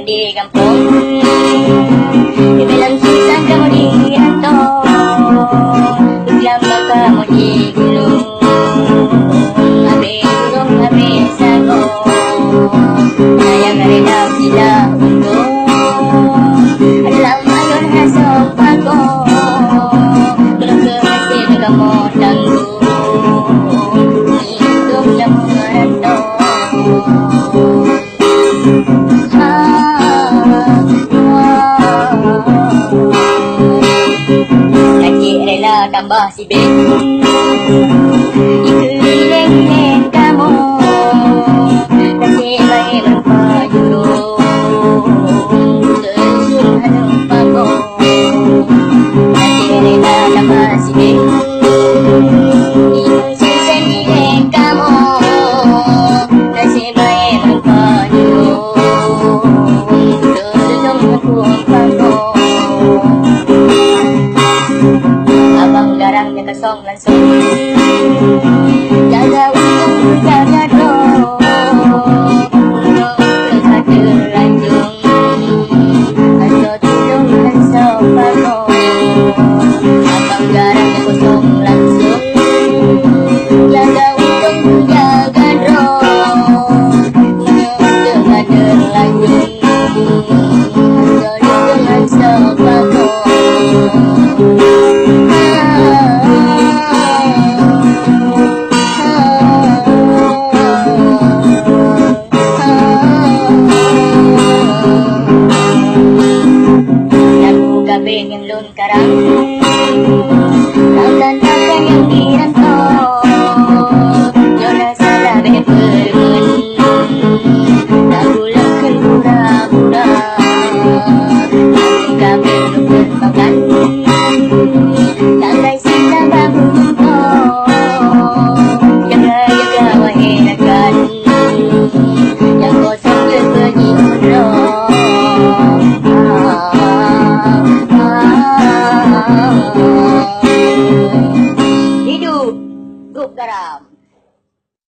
Di kampung dibilang susah kamu di rantau, dibilang kamu di gunung, habis gunung habis sago, sayang rela tidak untung, adalah mayor hasok aku, belum berhasil kamu tanggung, hidup yang merantau. Rela tambah sibuk dikeliling-liling kamu, nasib baik berupa jurung terjun halupamu. Nasib rela tambah sibuk dikeliling kamu, nasib baik berupa jurung terjun halupamu. Abang garangnya kosong langsung, jaga untung jaga drop, untuk ada lanjung, atau tudung langsung pago. Abang garangnya kosong langsung, jaga untung jaga drop, untuk ada lanjung, atau tudung langsung pago. Pengen lun karang, lautan akan yang dirantau, jodoh salah berpermen, lagu lekun pura-pura, kami belum bermakan.